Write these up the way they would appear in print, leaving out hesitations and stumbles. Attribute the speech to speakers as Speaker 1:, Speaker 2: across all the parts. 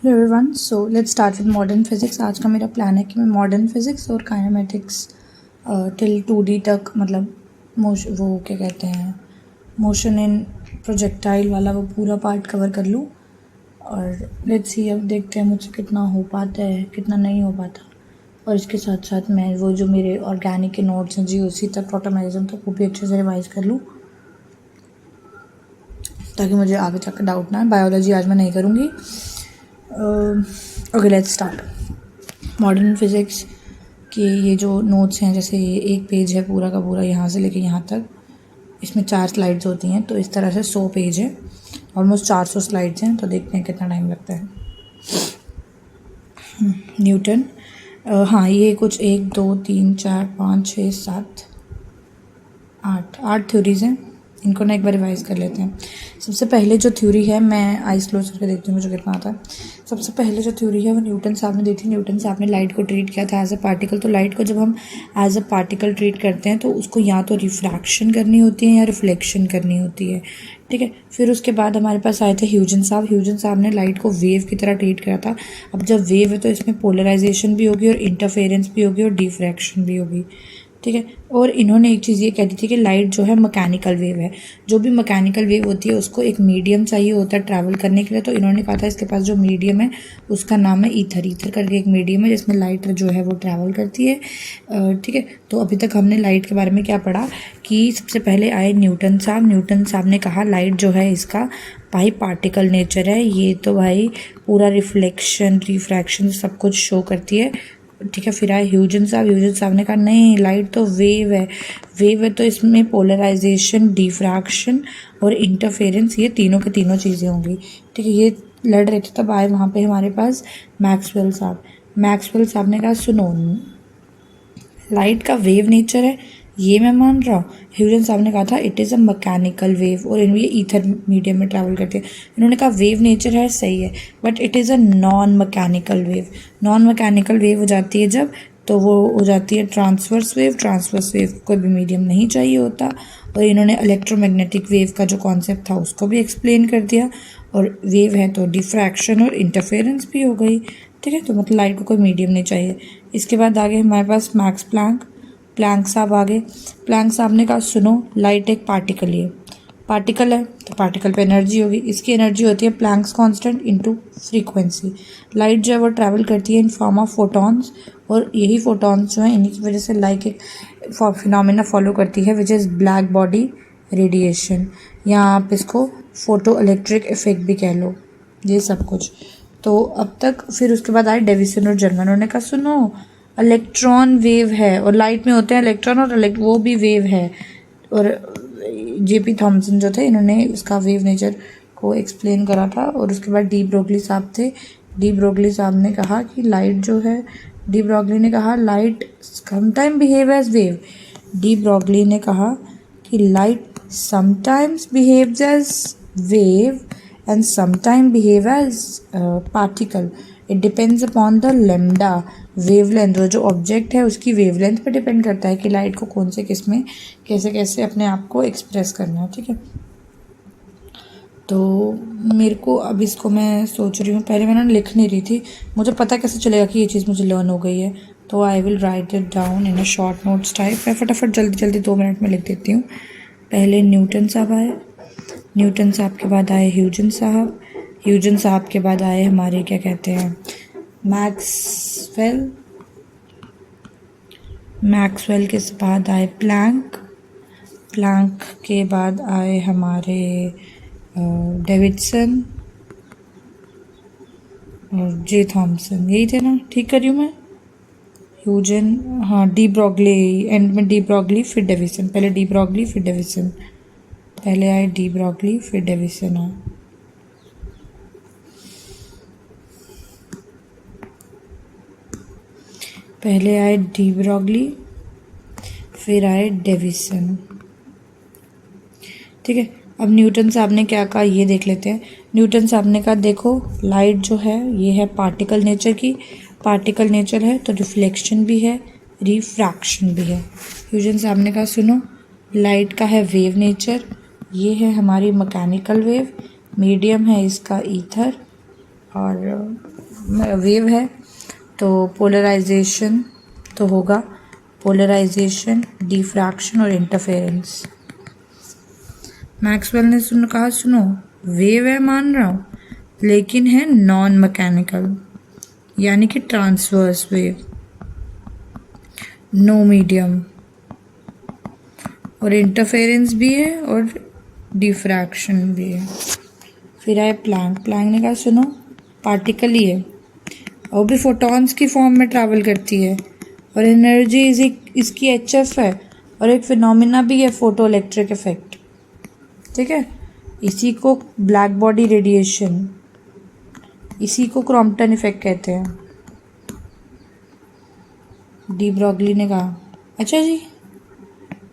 Speaker 1: Hello everyone, so let's start with modern physics. आज का मेरा प्लान है कि मैं मॉडर्न फिज़िक्स और काइनेमेटिक्स टिल 2D तक, मतलब वो क्या कहते हैं, मोशन इन प्रोजेक्टाइल वाला वो पूरा पार्ट कवर कर लूँ। और लेट्स सी, अब देखते हैं मुझसे कितना हो पाता है, कितना नहीं हो पाता। और इसके साथ साथ मैं वो जो मेरे ऑर्गेनिक के नोट्स हैं GOC तक, ऑटोमेटिज्म तक, वो भी अच्छे से रिवाइज कर लूँ ताकि मुझे आगे तक डाउट ना है। बायोलॉजी आज मैं नहीं करूँगी। Okay, let's start. Modern physics के ये जो नोट्स हैं, जैसे ये एक पेज है पूरा का पूरा यहाँ से लेके यहाँ तक, इसमें 4 स्लाइड्स होती हैं, तो इस तरह से 100 पेज है, ऑलमोस्ट 400 स्लाइड्स हैं। तो देखते हैं कितना टाइम लगता है। न्यूटन, हाँ ये कुछ 1 2 3 4 5 6 7 8 थ्योरीज हैं। इनको ना एक बार रिवाइज कर लेते हैं। सबसे पहले जो थ्योरी है, मैं आइस क्लोज करके देखती हूँ मुझे कितना आता है। सबसे पहले जो थ्योरी है वो न्यूटन साहब ने दी थी। न्यूटन साहब ने लाइट को ट्रीट किया था एज अ पार्टिकल। तो लाइट को जब हम एज अ पार्टिकल ट्रीट करते हैं तो उसको या तो रिफ्रैक्शन करनी होती है या रिफ्लेक्शन करनी होती है, ठीक है। फिर उसके बाद हमारे पास आए थे ह्यूजन साहब। ह्यूजन साहब ने लाइट को वेव की तरह ट्रीट किया था। अब जब वेव है तो इसमें पोलराइजेशन भी होगी और इंटरफेरेंस भी होगी और डिफ्रैक्शन भी होगी, ठीक है। और इन्होंने एक चीज़ ये कह दी थी कि लाइट जो है मैकेनिकल वेव है। जो भी मैकेनिकल वेव होती है उसको एक मीडियम चाहिए होता है ट्रैवल करने के लिए। तो इन्होंने कहा था इसके पास जो मीडियम है उसका नाम है ईथर। ईथर करके एक मीडियम है जिसमें लाइट जो है वो ट्रैवल करती है, ठीक है। तो अभी तक हमने लाइट के बारे में क्या पढ़ा कि सबसे पहले आए न्यूटन साहब। न्यूटन साहब ने कहा लाइट जो है इसका भाई पार्टिकल नेचर है, ये तो भाई पूरा रिफ्लेक्शन रिफ्रैक्शन सब कुछ शो करती है, ठीक है। फिर आए ह्यूजन साहब। ह्यूजन साहब ने कहा नहीं, लाइट तो वेव है। वेव है तो इसमें पोलराइजेशन, डिफ्रैक्शन और इंटरफेरेंस, ये तीनों की तीनों चीज़ें होंगी, ठीक है। ये लड़ रहे थे। तब आए वहाँ पे हमारे पास मैक्सवेल साहब। मैक्सवेल साहब ने कहा सुनो, लाइट का वेव नेचर है ये मैं मान रहा हूँ। ह्यूजन साहब ने कहा था it is a mechanical wave और ये ईथर मीडियम में ट्रैवल करती है। इन्होंने कहा वेव नेचर है, सही है, but it is a non mechanical wave. Non mechanical wave हो जाती है जब, तो वो हो जाती है ट्रांसवर्स वेव। ट्रांसवर्स वेव कोई भी मीडियम नहीं चाहिए होता। और इन्होंने इलेक्ट्रोमैग्नेटिक वेव का जो कॉन्सेप्ट था उसको भी एक्सप्लेन कर दिया। और वेव है तो डिफ्रैक्शन और इंटरफेरेंस भी हो गई, ठीक है। तो मतलब लाइट को कोई मीडियम नहीं चाहिए। इसके बाद आगे हमारे पास मैक्स प्लैंक। प्लैंक साहब आगे। प्लैंक साहब ने कहा सुनो, लाइट एक पार्टिकल ही है। पार्टिकल है तो पार्टिकल पे एनर्जी होगी। इसकी एनर्जी होती है Planck's constant into frequency. Light जो है वो ट्रैवल करती है इन फॉर्म ऑफ फोटॉन्स, और यही फोटॉन्स जो हैं इन्हीं की वजह से लाइक एक फिनोमेना फॉलो करती है which is black body radiation, या आप इसको फोटो इलेक्ट्रिक इफेक्ट भी कह लो, ये सब कुछ। तो अब तक फिर उसके बाद आए डेविसन और जर्मन। उन्होंने कहा सुनो, इलेक्ट्रॉन वेव है और लाइट में होते हैं इलेक्ट्रॉन, और वो भी वेव है। और JP थॉमसन जो थे इन्होंने उसका वेव नेचर को एक्सप्लेन करा था। और उसके बाद डी ब्रोगली साहब थे। डी ब्रोगली साहब ने कहा कि लाइट जो है, डी ब्रोगली ने कहा light sometime behave as wave. De Broglie ने कहा कि light sometimes behaves as wave and sometime behave as particle. It depends upon the lambda wavelength। वो जो ऑब्जेक्ट है उसकी वेवलेंथ पे डिपेंड करता है कि लाइट को कौन से किस में कैसे कैसे अपने आप को एक्सप्रेस करना है, ठीक है। तो मेरे को अब इसको मैं सोच रही हूँ, पहले मैंने लिख नहीं रही थी, मुझे पता कैसे चलेगा कि ये चीज़ मुझे लर्न हो गई है। तो I will write it down in a short notes type. मैं फटाफट जल्दी जल्दी 2 मिनट में लिख देती हूँ। पहले न्यूटन साहब आए। न्यूटन साहब के बाद आए ह्यूजन साहब। ह्यूजन साहब के बाद आए हमारे क्या कहते हैं, मैक्सवेल। मैक्सवेल के बाद आए प्लैंक। प्लैंक के बाद आए हमारे डेविडसन और जे थॉमसन। यही थे ना, ठीक कर रही हूँ मैं। ह्यूजन, हाँ, डी ब्रोगली, एंड में डी ब्रोगली फिर डेविसन। पहले डी ब्रोगली फिर डेविसन। पहले आए डी ब्रोगली फिर डेविसन आए। पहले आए डी ब्रोगली फिर आए डेविसन, ठीक है। अब न्यूटन साहब ने क्या कहा ये देख लेते हैं। न्यूटन साहब ने कहा देखो, लाइट जो है ये है पार्टिकल नेचर की। पार्टिकल नेचर है तो रिफ्लेक्शन भी है, रिफ्रैक्शन भी है। ह्यूजन साहब ने कहा सुनो, लाइट का है वेव नेचर, ये है हमारी मैकेनिकल वेव, मीडियम है इसका ईथर, और वेव है तो पोलराइजेशन तो होगा पोलराइजेशन, डिफ्रैक्शन और इंटरफेरेंस। मैक्सवेल ने कहा सुनो वेव है मान रहा हूँ लेकिन है नॉन मैकेनिकल, यानी कि ट्रांसवर्स वेव, नो मीडियम, और इंटरफेरेंस भी है और डिफ्रैक्शन भी है। फिर आए प्लैंक ने कहा सुनो पार्टिकल ही है और भी फोटॉन्स की फॉर्म में ट्रैवल करती है और एनर्जी इसकी HF है और एक फिनोमिना भी है फोटो इलेक्ट्रिक इफेक्ट। ठीक है, इसी को ब्लैक बॉडी रेडिएशन, इसी को क्रॉम्पटन इफेक्ट कहते हैं। डी ब्रॉगली ने कहा अच्छा जी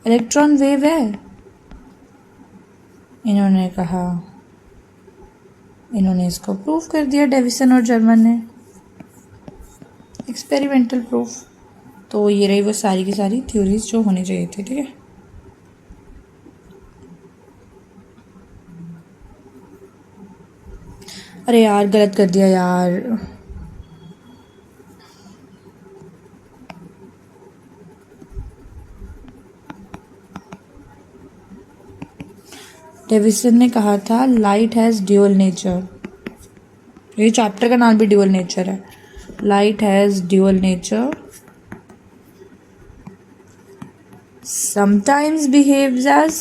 Speaker 1: इलेक्ट्रॉन वेव है। इन्होंने इसको प्रूफ कर दिया डेविसन और जर्मन ने, एक्सपेरिमेंटल प्रूफ। तो ये रही वो सारी की सारी थ्योरीज जो होनी चाहिए थी। ठीक है, अरे यार गलत कर दिया यार। डेविसन ने कहा था लाइट हैज़ ड्यूअल नेचर, ये चैप्टर का नाम भी ड्यूअल नेचर है। Light has dual nature, sometimes behaves as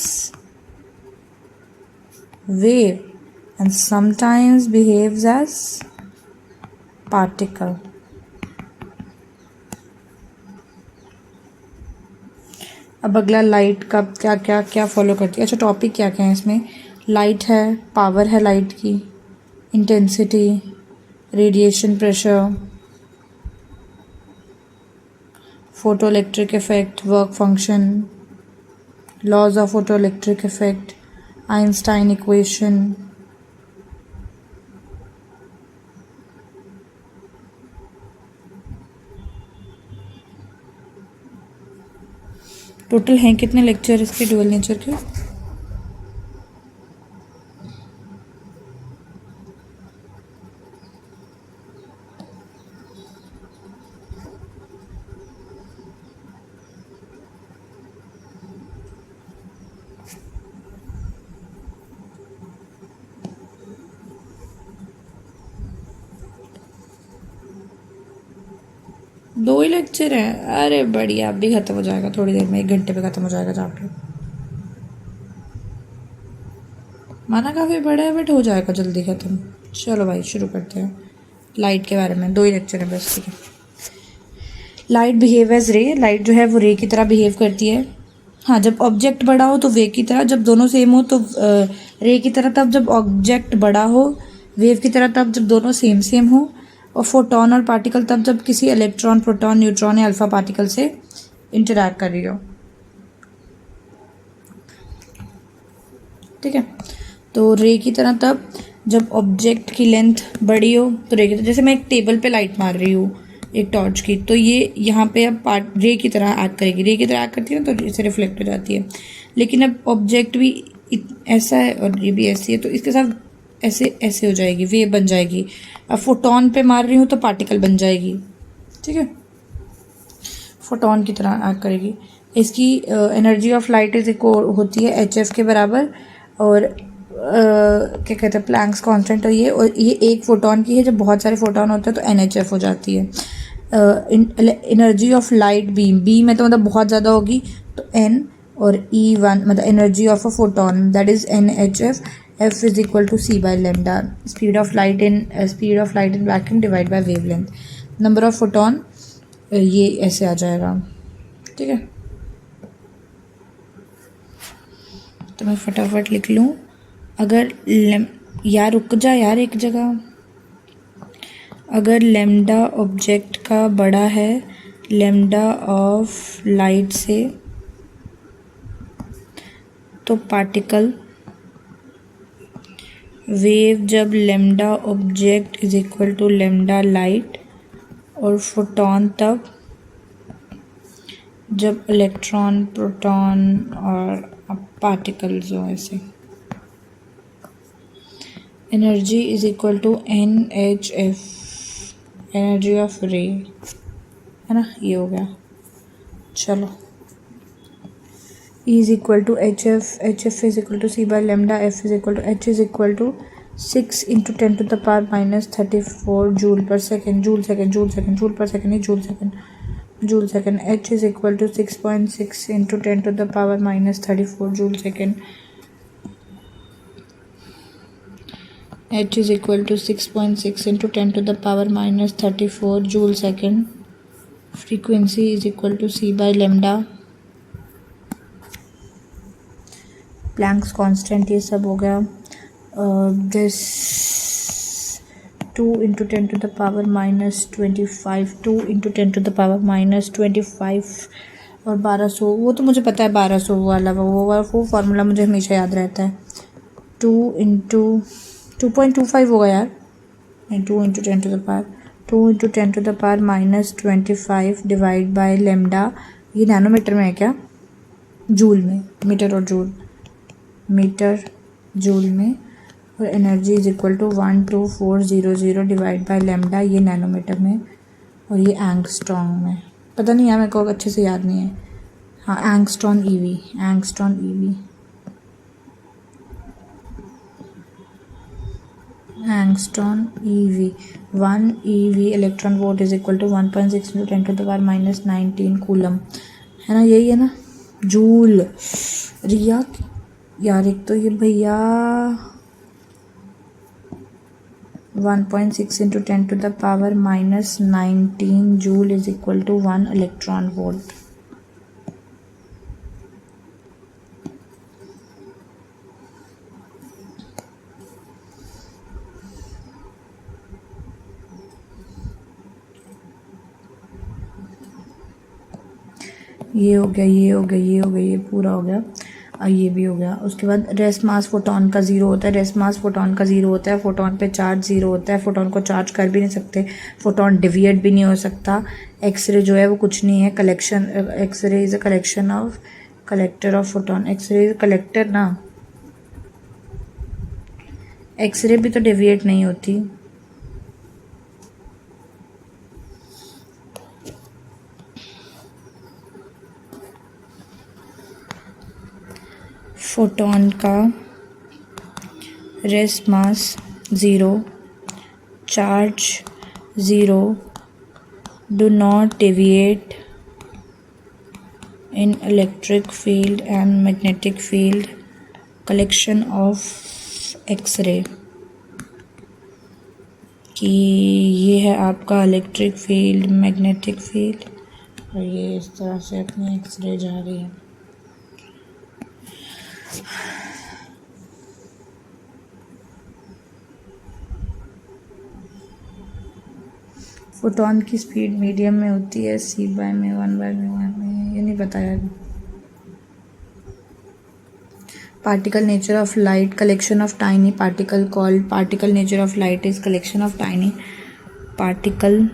Speaker 1: wave and sometimes behaves as particle. अब अगला लाइट का क्या क्या क्या फॉलो करती है। अच्छा टॉपिक क्या क्या है इसमें, लाइट है, पावर है लाइट की, intensity, radiation pressure, photo electric effect, work function, laws of photo electric effect, Einstein equation, total हैं कितने लेक्चर इसके ड्यूअल नेचर के? दो ही लेक्चर हैं, अरे बढ़िया, अब भी ख़त्म हो जाएगा थोड़ी देर में, 1 घंटे पे ख़त्म हो जाएगा चैप्टर। माना काफ़ी बड़ा है बट हो जाएगा जल्दी ख़त्म। चलो भाई शुरू करते हैं लाइट के बारे में, 2 ही लेक्चर हैं बस। ठीक है, लाइट बिहेव एज रे, लाइट जो है वो रे की तरह बिहेव करती है। हाँ, जब ऑब्जेक्ट बड़ा हो तो वेव की तरह, जब दोनों सेम हो तो रे की तरह तब, जब ऑब्जेक्ट बड़ा हो, वेव की तरह तब, जब दोनों सेम सेम हो, और फोटोन और पार्टिकल तब जब किसी इलेक्ट्रॉन, प्रोटॉन, न्यूट्रॉन या अल्फा पार्टिकल से इंटरैक्ट कर रही हो। ठीक है, तो रे की तरह तब जब ऑब्जेक्ट की लेंथ बड़ी हो तो रे की तरह, जैसे मैं एक टेबल पे लाइट मार रही हूँ एक टॉर्च की, तो ये यहाँ पे अब रे की तरह एक्ट करेगी, रे की तरह एक्ट करती है ना, तो इसे रिफ्लेक्ट हो जाती है। लेकिन अब ऑब्जेक्ट भी ऐसा है और ये भी ऐसी है, तो इसके साथ ऐसे ऐसे हो जाएगी, वेव बन जाएगी। अब फोटोन पे मार रही हूँ तो पार्टिकल बन जाएगी। ठीक है, फोटोन की तरह एक्ट करेगी। इसकी energy of light is equal होती है HF के बराबर, और क्या कहते हैं प्लैंक्स कांस्टेंट, और ये एक फोटोन की है, जब बहुत सारे फोटोन होते हैं तो NHF हो जाती है। एनर्जी ऑफ लाइट बीम में तो मतलब बहुत ज़्यादा होगी तो N, और E1 मतलब energy of a photon that is NHF, F is equal to C by lambda, speed of light in vacuum divide by wavelength, number of photon, ये ऐसे आ जाएगा। ठीक है, तो मैं फटाफट लिख लूँ। अगर यार रुक जा यार एक जगह, अगर लेमडा ऑब्जेक्ट का बड़ा है लेमडा ऑफ लाइट से, तो पार्टिकल, वेव जब lambda object is equal to lambda light, और फोटोन तब जब इलेक्ट्रॉन, प्रोटॉन और पार्टिकल्स हो ऐसे। Energy is equal to NHF, energy of ray, है ना, ये हो गया। चलो E is equal to HF is equal to C by lambda, F is equal to H is equal to 6 into 10 to the power minus 34 joule per second, joule per second नहीं joule second. H is equal to 6.6 into 10 to the power minus 34 joule second. H is equal to 6.6 into 10 to the power minus 34 joule second. Frequency is equal to C by lambda, Planck's constant, ये सब हो गया। This 2 into 10 to the power minus 25, 2 into 10 to the power minus 25 और 1200, वो तो मुझे पता है 1200 वाला, वो फार्मूला मुझे हमेशा याद रहता है। 2 इंटू 2.25 होगा यार, नहीं 2 into 10 to the power 2 into 10 to the power minus 25 divide by lambda. ये नैनोमीटर में है क्या, जूल में, मीटर और जूल, मीटर जूल में। और energy is equal to 12400 divide by lambda, ये नैनोमीटर में और ये एंगस्ट्रॉन में। पता नहीं यार, मेरे को अच्छे से याद नहीं है। हाँ, angstrom eV, angstrom eV, angstrom eV. 1 EV electron volt is equal to 1.6 into 10 to the power minus 19 coulomb, है ना, यही है ना। जूल रिया यार, एक तो ये भैया 1.6 into 10 to the power minus 19 joule is equal to 1 electron volt. ये हो गया, ये हो गया, ये हो गया, ये पूरा हो गया, और ये भी हो गया। उसके बाद रेस्ट मास फोटोन का ज़ीरो होता है, रेस्ट मास फोटोन का ज़ीरो होता है, फोटोन पे चार्ज ज़ीरो होता है, फोटोन को चार्ज कर भी नहीं सकते, फोटोन डिविएट भी नहीं हो सकता। एक्सरे जो है वो कुछ नहीं है, collection, X-ray is a collection of, collector of photon, X-ray is collector ना, एक्सरे भी तो डिविएट नहीं होती। फोटोन का rest mass zero, charge zero, do not deviate in electric field and magnetic field, collection of X-ray, कि ये है आपका इलेक्ट्रिक फील्ड, मैग्नेटिक फील्ड, और ये इस तरह से अपनी एक्सरे जा रही है। फोटोन की स्पीड मीडियम में होती है, C बाय में 1 बाय में, ये नहीं पता यार। Particle nature of light, collection of tiny particle called, particle nature of light is collection of tiny particle,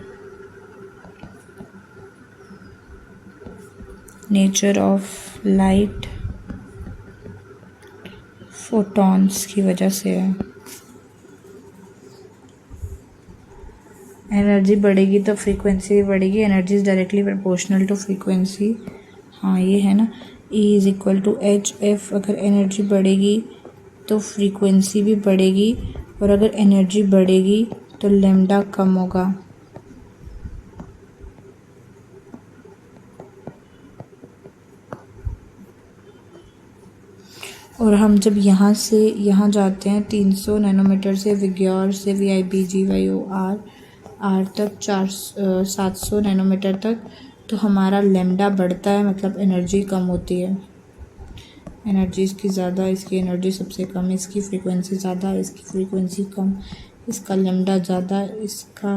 Speaker 1: nature of light photons की वजह से है। एनर्जी बढ़ेगी तो फ्रीक्वेंसी भी बढ़ेगी, energy is directly proportional to frequency, हाँ ये है ना। E is equal to HF, अगर एनर्जी बढ़ेगी तो फ्रीक्वेंसी भी बढ़ेगी, और अगर एनर्जी बढ़ेगी तो लेमडा कम होगा। और हम जब यहाँ से यहाँ जाते हैं 300 नैनोमीटर से विग्योर से VIBGYOR R तक 700 नैनोमीटर तक, तो हमारा लेमडा बढ़ता है, मतलब एनर्जी कम होती है। एनर्जी इसकी ज़्यादा, इसकी एनर्जी सबसे कम, इसकी फ्रीक्वेंसी ज़्यादा, इसकी फ्रीक्वेंसी कम, इसका लेमडा ज़्यादा, इसका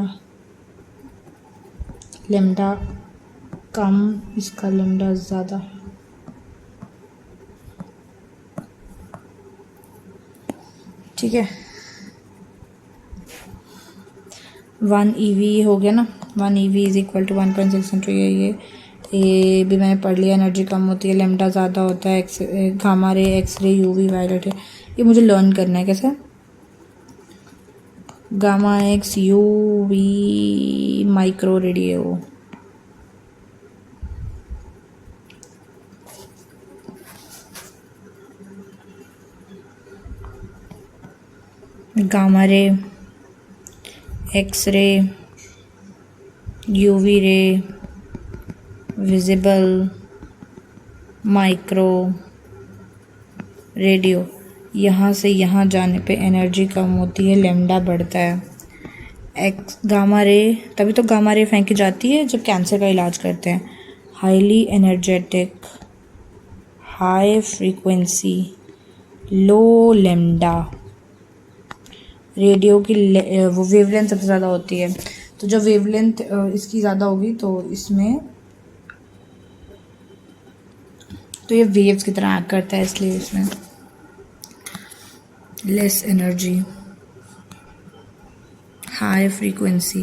Speaker 1: लेमडा कम, इसका लेमडा ज़्यादा। ठीक है, 1 EV हो गया ना, 1 EV is equal to 1.6 into ये भी मैंने पढ़ लिया। एनर्जी कम होती है, लेमडा ज़्यादा होता है, gamma ray, x ray, UV, violet है, ये मुझे लर्न करना है कैसे। Gamma x UV micro radio, gamma ray, X ray, UV ray, visible, micro, radio. यहाँ से यहाँ जाने पे एनर्जी कम होती है, लैम्डा बढ़ता है। एक्स गामा रे, तभी तो गामा रे फेंकी जाती है जब कैंसर का इलाज करते हैं। हाईली एनर्जेटिक, हाई फ्रीक्वेंसी, लो लैम्डा। रेडियो की वो वेवलेंथ सबसे ज़्यादा होती है, तो जब वेवलेंथ इसकी ज़्यादा होगी तो इसमें तो ये वेव्स की तरह एक्ट करता है, इसलिए इसमें less energy, high frequency,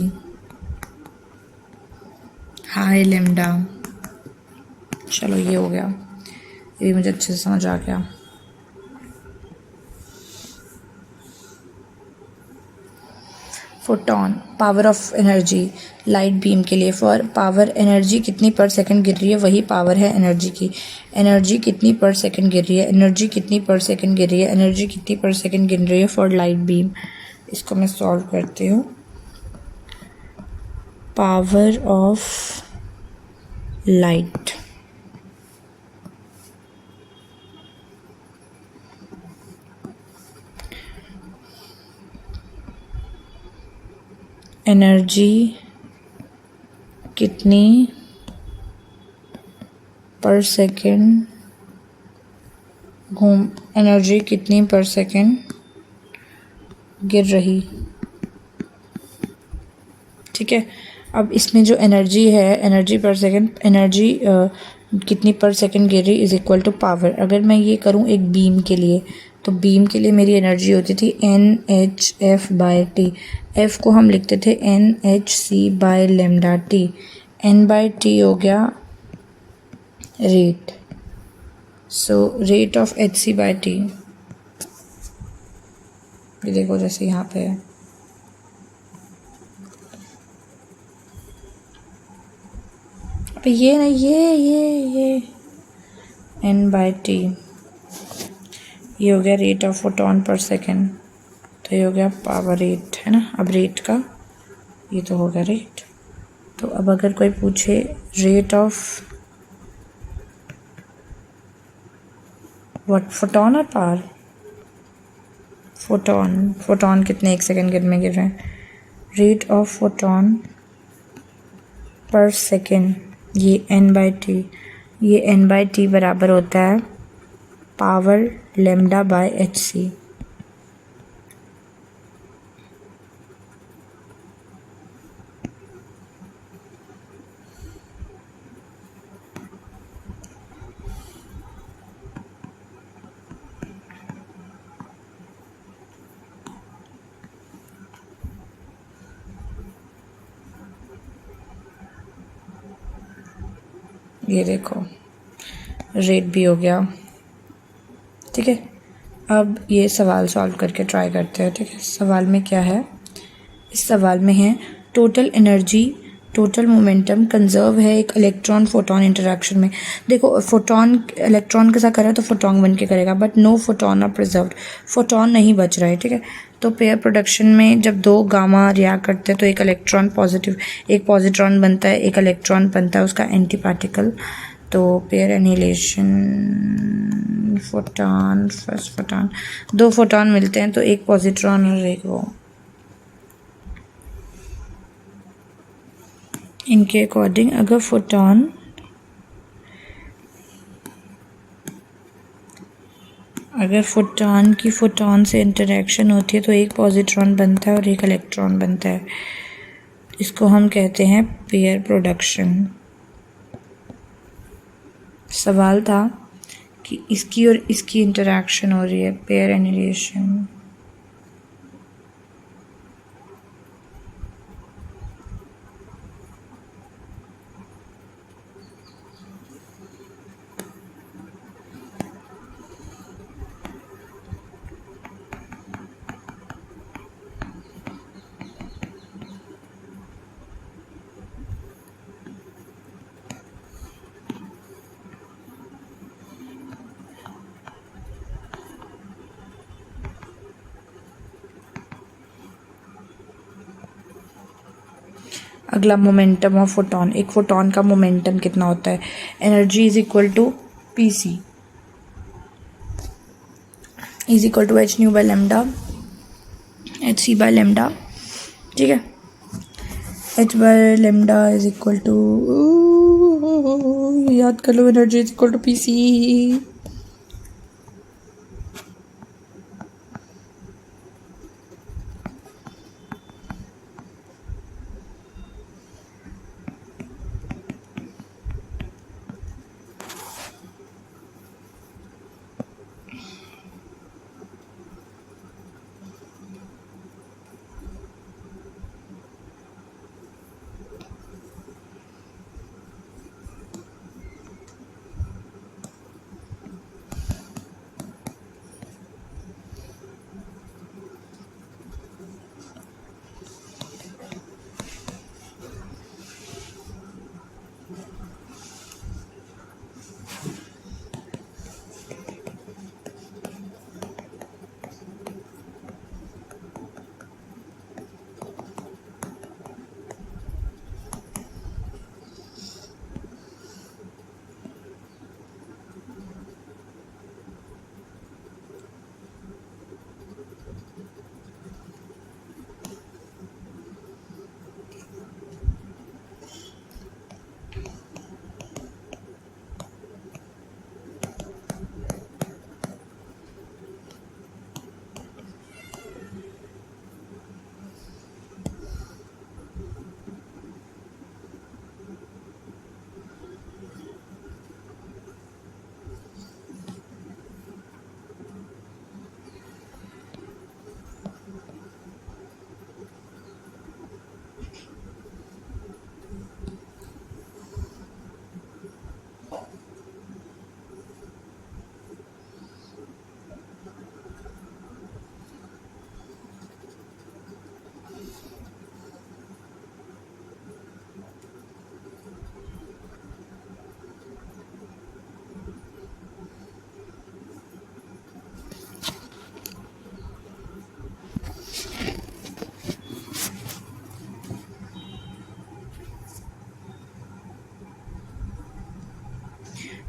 Speaker 1: high lambda. चलो ये हो गया, ये मुझे अच्छे से समझ आ गया। Photon, power of energy light beam के लिए। फॉर पावर, एनर्जी कितनी पर सेकंड गिर रही है, वही पावर है एनर्जी की। एनर्जी कितनी पर सेकंड गिर रही है, एनर्जी कितनी पर सेकंड गिर रही है, एनर्जी कितनी पर सेकंड गिर रही है फॉर लाइट बीम। इसको मैं सॉल्व करती हूँ। पावर ऑफ लाइट, एनर्जी कितनी पर सेकंड एनर्जी कितनी पर सेकंड गिर रही। ठीक है, अब इसमें जो एनर्जी है, एनर्जी पर सेकंड, एनर्जी कितनी पर सेकंड गिर रही इज इक्वल टू पावर। अगर मैं ये करूँ एक बीम के लिए, तो बीम के लिए मेरी एनर्जी होती थी NHF/T। एफ को हम लिखते थे NHC/λT। N/T हो गया rate, so rate of HC/T। ये देखो जैसे यहाँ पे है, अब ये नहीं, ये N/T, ये हो गया रेट ऑफ फोटोन पर सेकेंड, तो ये हो गया पावर रेट, है ना। अब रेट का ये तो हो गया रेट। तो अब अगर कोई पूछे रेट ऑफ व्हाट, फोटोन और पावर, फोटोन कितने एक सेकेंड में गिर रहे हैं, रेट ऑफ फोटोन पर सेकेंड, ये N/T, ये N/T बराबर होता है पावर λ/hc। ये देखो रेट भी हो गया। ठीक है, अब ये सवाल सॉल्व करके ट्राई करते हैं। ठीक है, सवाल में क्या है, इस सवाल में है total energy, total momentum conserve है एक इलेक्ट्रॉन फोटोन इंटरेक्शन में। देखो फोटोन इलेक्ट्रॉन के साथ करे तो फोटोन बन के करेगा, but no photon are preserved, photon नहीं बच रहा है। ठीक है, तो पेयर प्रोडक्शन में जब दो गामा रिएक्ट करते हैं तो एक इलेक्ट्रॉन पॉजिटिव, एक पॉजिट्रॉन बनता है, एक इलेक्ट्रॉन बनता है उसका एंटी पार्टिकल। तो pair annihilation, photon, first photon, दो फोटोन मिलते हैं तो एक पॉजिट्रॉन और एक वो। इनके अकॉर्डिंग अगर फोटोन की फोटोन से इंटरेक्शन होती है तो एक पॉजिट्रॉन बनता है और एक इलेक्ट्रॉन बनता है, इसको हम कहते हैं पेयर प्रोडक्शन। सवाल था कि इसकी और इसकी इंटरेक्शन हो रही है, पेयर एनिहिलेशन। अगला मोमेंटम ऑफ फोटॉन, एक फोटॉन का मोमेंटम कितना होता है, energy is equal to P C is equal to H nu by lambda H C by lambda, ठीक है। H by lambda is equal to, याद कर लो, energy is equal to P C.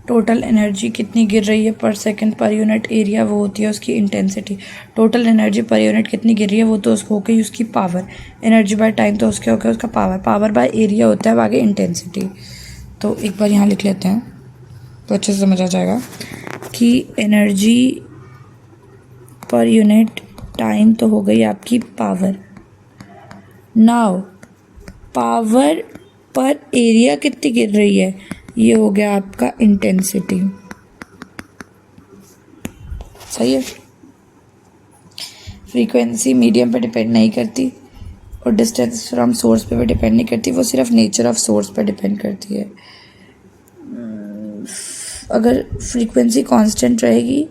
Speaker 1: Total energy कितनी गिर रही है पर सेकंड पर यूनिट एरिया, वो होती है उसकी intensity. Total energy per unit कितनी गिर रही है, वो तो उसको हो गई उसकी पावर। एनर्जी बाय टाइम तो उसके हो गया उसका पावर। पावर बाय एरिया होता है आगे इंटेंसिटी। तो एक बार यहाँ लिख लेते हैं तो अच्छे से समझ आ जाएगा कि एनर्जी पर यूनिट टाइम तो हो गई आपकी पावर। नाउ पावर पर एरिया कितनी गिर रही है, ये हो गया आपका इंटेंसिटी। सही है। फ्रीक्वेंसी मीडियम पे डिपेंड नहीं करती और डिस्टेंस फ्रॉम सोर्स पे भी डिपेंड नहीं करती, वो सिर्फ नेचर ऑफ सोर्स पे डिपेंड करती है। अगर फ्रीक्वेंसी कांस्टेंट रहेगी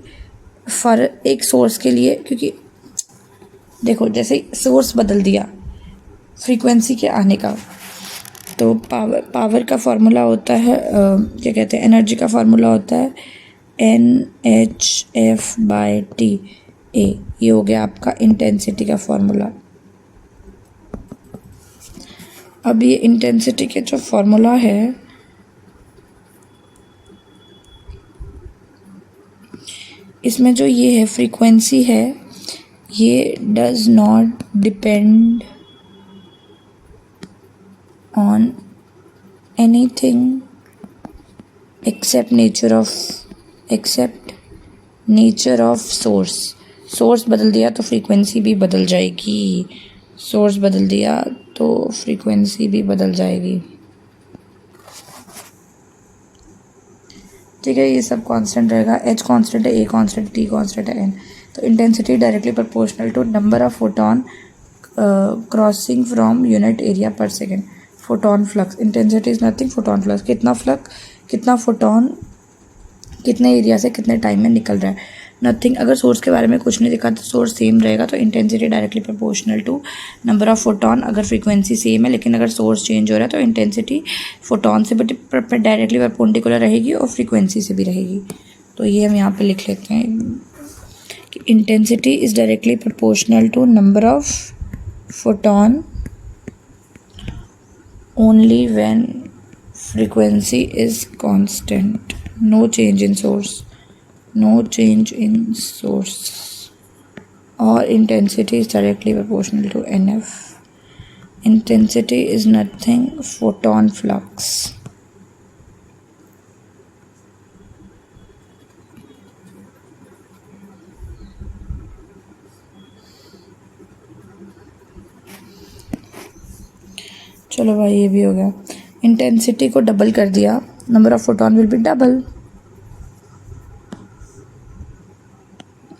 Speaker 1: फॉर एक सोर्स के लिए, क्योंकि देखो जैसे सोर्स बदल दिया फ्रीक्वेंसी के आने का, तो पावर का फार्मूला होता है क्या कहते हैं, एनर्जी का फार्मूला होता है NHF/T A। ये हो गया आपका इंटेंसिटी का फार्मूला। अब ये इंटेंसिटी के जो फार्मूला है इसमें जो ये है फ्रीक्वेंसी है, ये does not depend on anything except nature of source। Source बदल दिया तो फ्रीक्वेंसी भी बदल जाएगी, सोर्स बदल दिया तो फ्रीक्वेंसी भी बदल जाएगी। ठीक है, ये सब कांस्टेंट रहेगा। H कांस्टेंट है, A कांस्टेंट, T कांस्टेंट है, N। तो intensity directly proportional to number of photon crossing from unit area per second. Photon flux, intensity is nothing, photon flux, कितना फोटॉन कितने एरिया से कितने टाइम में निकल रहा है, नथिंग। अगर सोर्स के बारे में कुछ नहीं दिखा तो सोर्स सेम रहेगा, तो intensity directly proportional to number of photon. अगर फ्रीक्वेंसी सेम है लेकिन अगर सोर्स चेंज हो रहा है तो इंटेंसिटी फोटॉन से डायरेक्टली परपेंडिकुलर रहेगी और फ्रीक्वेंसी से भी रहेगी। तो ये हम यहाँ पे लिख लेते हैं कि intensity is directly proportional to number of photon only when frequency is constant, no change in source, or intensity is directly proportional to NF. Intensity is nothing, photon flux. चलो भाई ये भी हो गया। इंटेंसिटी को डबल कर दिया, number of photon will be double.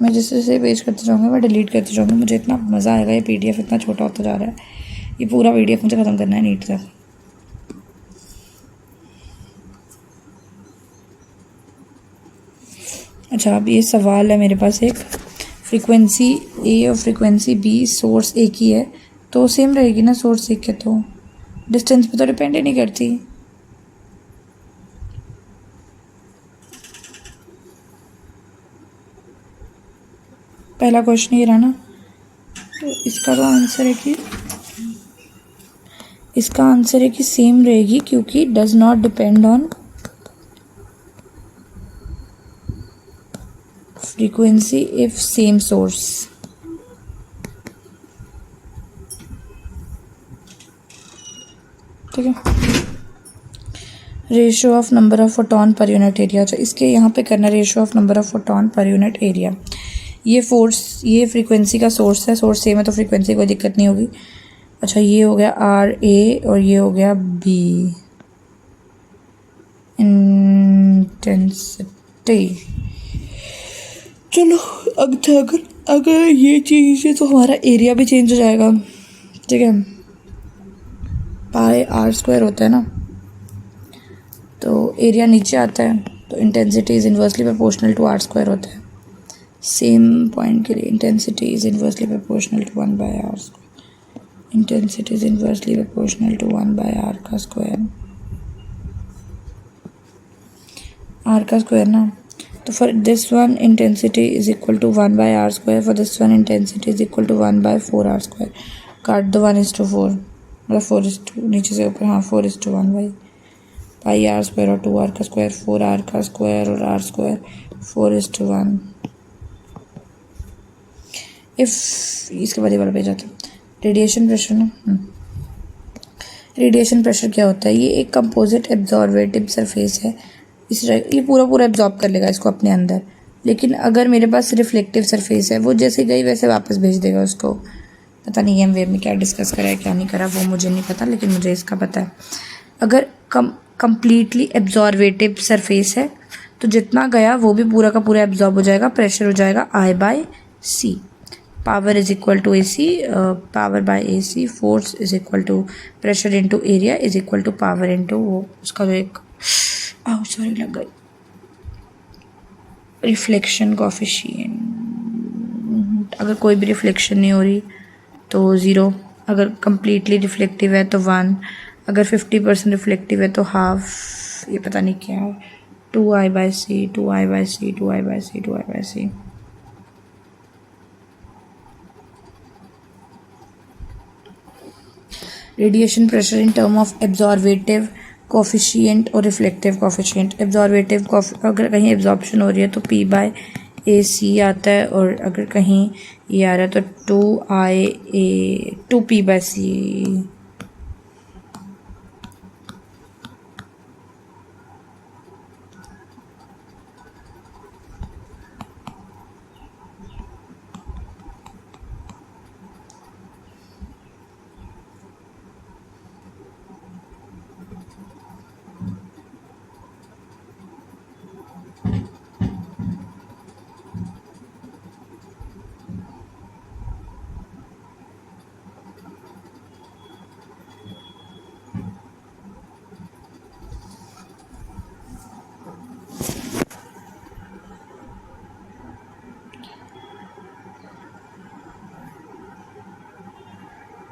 Speaker 1: मैं जैसे जैसे पेज करते जाऊँगा मैं डिलीट करते जाऊँगा, मुझे इतना मज़ा आएगा। ये PDF इतना छोटा होता जा रहा है, ये पूरा PDF मुझे ख़त्म करना है नीट से। अच्छा अब ये सवाल है मेरे पास एक, फ्रीक्वेंसी A और फ्रीक्वेंसी B सोर्स एक ही है तो सेम रहेगी ना, सोर्स एक है तो डिस्टेंस पे तो डिपेंड ही नहीं करती। पहला क्वेश्चन ये रहा ना, तो इसका तो आंसर है कि सेम रहेगी, क्योंकि does not depend on frequency if same source. ठीक है। Ratio of number of photon per unit area. अच्छा इसके यहाँ पे करना ratio of number of photon per unit area. ये फ्रीक्वेंसी का सोर्स है, सोर्स सेम है तो फ्रीक्वेंसी कोई दिक्कत नहीं होगी। अच्छा ये हो गया RA और ये हो गया B। इंटेंसिटी, चलो अगर ये चीज़ है तो हमारा एरिया भी चेंज हो जाएगा। ठीक है, πr² होता है ना, तो एरिया नीचे आता है तो intensity is inversely proportional to r² होता है। सेम पॉइंट के लिए intensity is inversely proportional to 1/r²। Intensity is inversely proportional to 1/r का स्क्वायर, r का स्क्वायर ना। तो for this one intensity is equal to 1/r², for this one intensity is equal to 1/4r²। काट दो 1:4, मतलब 4:2 नीचे से ऊपर, हाँ 4:1 भाई। πr² और 2r का स्क्वायर, 4r का स्क्वायर और r², 4:1। इफ़ इसके बाद ये वाला पेज आता है रेडिएशन प्रेशर ना। रेडिएशन प्रेशर क्या होता है? ये एक कंपोजिट एब्जॉर्वेटिव सरफेस है, ये पूरा एब्जॉर्ब कर लेगा इसको अपने अंदर। लेकिन अगर मेरे पास रिफ्लेक्टिव सरफेस है, वो जैसे गई वैसे वापस भेज देगा उसको। पता नहीं एम वेव में क्या डिस्कस करा है क्या नहीं करा, वो मुझे नहीं पता, लेकिन मुझे इसका पता है। अगर कंप्लीटली एब्जॉर्वेटिव सरफेस है तो जितना गया वो भी पूरा का पूरा एब्जॉर्ब हो जाएगा। प्रेशर हो जाएगा I/C। Power is equal to AC, power by AC। Force is equal to pressure into area is equal to power into वो उसका जो एक सॉरी लग गई रिफ्लेक्शन कोफिशिएंट। अगर कोई भी रिफ्लेक्शन नहीं हो रही तो 0, अगर कंप्लीटली रिफ्लेक्टिव है तो 1, अगर 50% रिफ्लेक्टिव है तो हाफ। ये पता नहीं क्या है, 2I/C, 2I/C, 2I/C, 2I/C। Radiation pressure in term of absorptive coefficient और रिफ्लेक्टिव कोफिशिएंट। एब्जॉर्वेटिव अगर कहीं एब्जॉर्प्शन हो रही है तो P/AC आता है, और अगर कहीं ये आ रहा है तो 2P/C।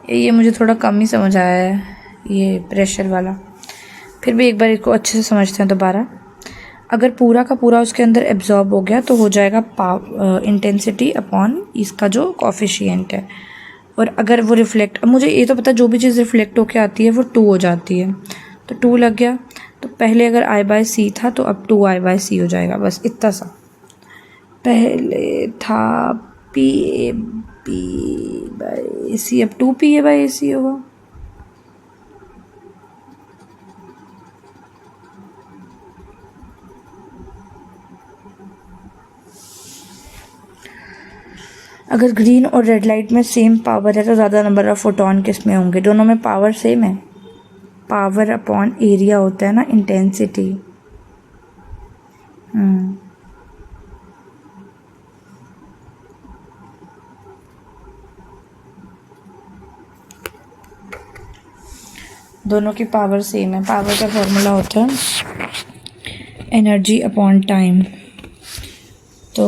Speaker 1: ये मुझे थोड़ा कम ही समझ आया है ये प्रेशर वाला, फिर भी एक बार इसको अच्छे से समझते हैं दोबारा। अगर पूरा का पूरा उसके अंदर एब्जॉर्ब हो गया तो हो जाएगा इंटेंसिटी अपॉन इसका जो कोफिशिएंट है। और अगर वो रिफ्लेक्ट, मुझे ये तो पता जो भी चीज़ रिफ्लेक्ट होके आती है वो 2 हो जाती है, तो 2 लग गया। तो पहले अगर I/C था तो अब 2I/C हो जाएगा, बस इतना सा। पहले था PA/AC, अब 2PA/AC होगा। अगर ग्रीन और रेड लाइट में सेम पावर है तो ज़्यादा नंबर ऑफ फोटोन किस में होंगे? दोनों में पावर सेम है। पावर अपॉन एरिया होता है ना, इंटेंसिटी। दोनों की पावर सेम है। पावर का फॉर्मूला होता है एनर्जी अपॉन टाइम। तो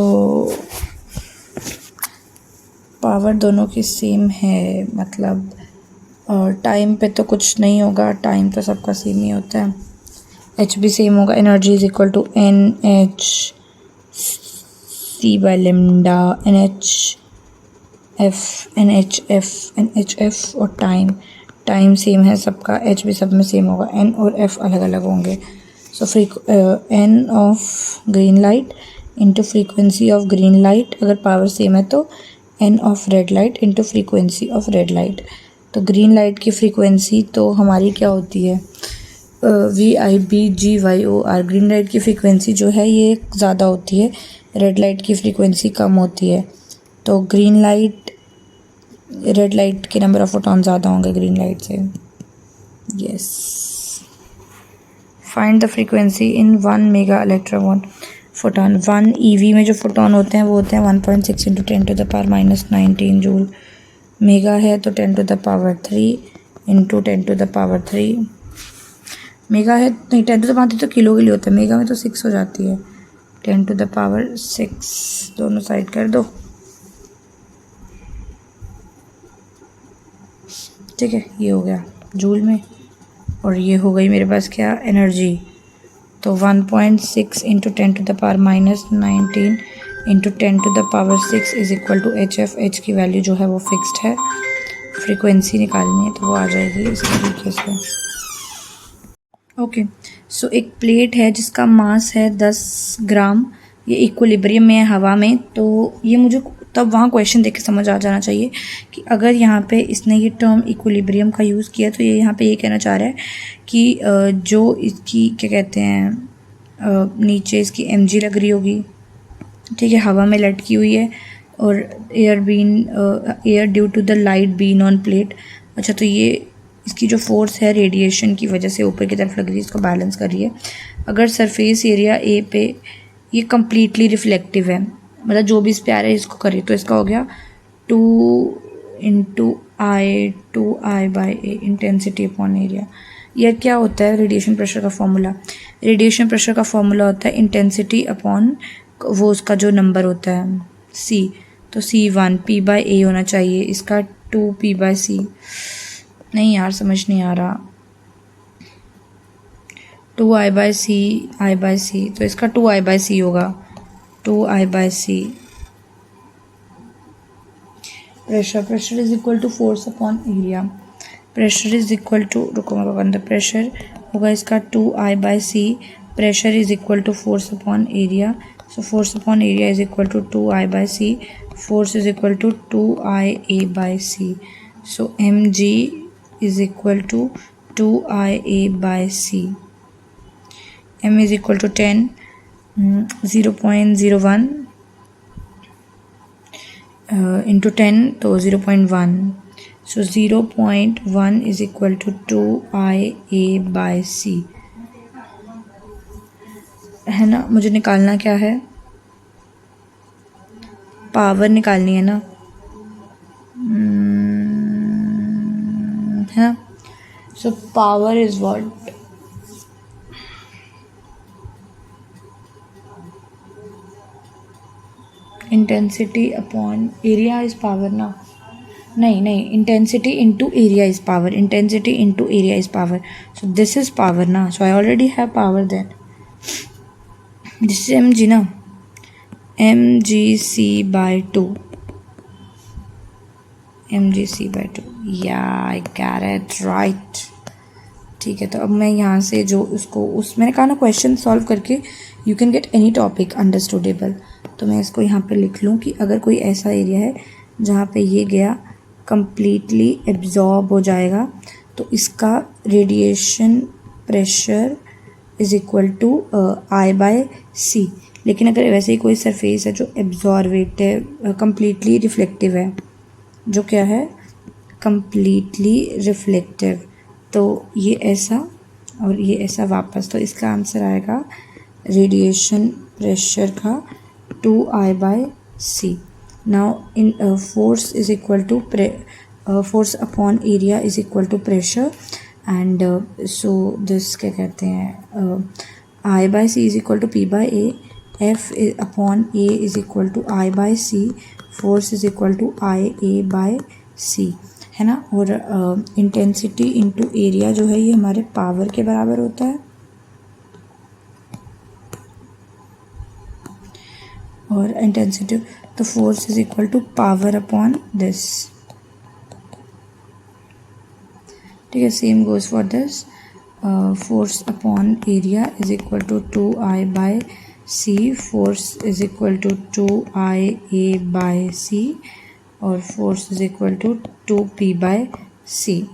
Speaker 1: पावर दोनों की सेम है, मतलब टाइम पे तो कुछ नहीं होगा, टाइम तो सबका सेम ही होता है। एच भी सेम होगा, energy is equal to NH C/λ NHF और टाइम सेम है सबका, एच भी सब में सेम होगा, एन और एफ अलग अलग होंगे। So N of green light into frequency of green light, अगर पावर सेम है तो N of red light into frequency of red light. तो ग्रीन लाइट की फ्रीक्वेंसी तो हमारी क्या होती है, VIBGYOR। ग्रीन लाइट की फ्रीक्वेंसी जो है ये ज़्यादा होती है, रेड लाइट की फ्रीक्वेंसी कम होती है। तो रेड लाइट के नंबर ऑफ फोटॉन ज़्यादा होंगे ग्रीन लाइट से। Yes, find the frequency in 1 mega electronvolt photon. 1 EV में जो फोटॉन होते हैं वो होते हैं 1.6 × 10⁻⁻19 जूल। मेगा है तो 10⁻³ × 10⁻³ मेगा है, नहीं 10⁻³ तो किलो के लिए होता है, मेगा में तो 6 हो जाती है। 10⁻6 दोनों साइड कर दो, ठीक है। ये हो गया जूल में, और ये हो गई मेरे पास क्या, एनर्जी। तो 1.6 × 10⁻⁻19 × 10⁻6 is equal to HF। H की वैल्यू जो है वो फिक्स्ड है, फ्रीक्वेंसी निकालनी है तो वो आ जाएगी इस तरीके से। ओके, सो एक प्लेट है जिसका मास है 10 ग्राम, ये इक्विलिब्रियम में है हवा में। तो ये मुझे तब वहाँ क्वेश्चन देख के समझ आ जाना चाहिए कि अगर यहाँ पे इसने ये टर्म इक्विलिब्रियम का यूज़ किया तो ये यहाँ पे ये कहना चाह रहा है कि जो इसकी क्या कहते हैं, नीचे इसकी mg लग रही होगी, ठीक है, हवा में लटकी हुई है, और air due to the light beam on plate. अच्छा, तो ये इसकी जो फोर्स है रेडिएशन की वजह से ऊपर की तरफ लग रही है, इसको बैलेंस कर रही है। अगर सरफेस एरिया ए पे ये कम्प्लीटली रिफ्लेक्टिव है, मतलब जो भी इस पे आ रहा है इसको करिए, तो इसका हो गया 2 × I/A इंटेंसिटी अपॉन एरिया। यह क्या होता है, रेडिएशन प्रेशर का फॉर्मूला। रेडिएशन प्रेशर का फॉर्मूला होता है इंटेंसिटी अपॉन वो उसका जो नंबर होता है C। तो C1 P/A होना चाहिए, इसका 2P/C। नहीं यार, समझ नहीं आ रहा। 2I/C तो इसका 2I/C होगा, 2I/C। Pressure is equal to force upon area. Pressure is equal to, रुको मैं बंद, प्रेशर होगा इसका 2I/C। Pressure is equal to force upon area. So force upon area is equal to 2I/C। Force is equal to 2IA/C। So mg is equal to 2IA/C. m is equal to 10, 0.01 into 10 तो 0.1। so 0.1 is equal to 2IA/C है ना। मुझे निकालना क्या है, power निकालनी है ना, है ना। So power is what, intensity upon area is power ना, नहीं, intensity into area is power, intensity into area is power. So this is power ना, so I already have power then, this is mg ना, mgc/2 mgc/2, या I got it right. ठीक है, तो अब मैं यहाँ से जो मैंने कहा ना क्वेश्चन सॉल्व करके you can get any topic understandable. तो मैं इसको यहाँ पे लिख लूँ कि अगर कोई ऐसा एरिया है जहाँ पे ये गया कम्प्लीटली एब्जॉर्ब हो जाएगा, तो इसका radiation pressure is equal to I/C। लेकिन अगर वैसे ही कोई सरफेस है जो एब्जॉर्वेटिव कम्प्लीटली रिफ्लेक्टिव है, जो क्या है कम्प्लीटली रिफ्लेक्टिव, तो ये ऐसा और ये ऐसा वापस, तो इसका आंसर आएगा रेडिएशन प्रेशर का 2I/C। Now in force is equal to force upon area is equal to pressure, and so this क्या कहते हैं I/C is equal to P/A, F upon A is equal to I/C, force is equal to IA/C, है ना। और intensity into area जो है ये हमारे पावर के बराबर होता है, और इंटेंसिटी तो force is equal to power upon this. ठीक है, same goes for this, force upon area is equal to 2I/C, force is equal to 2IA/C, और force is equal to 2P/C।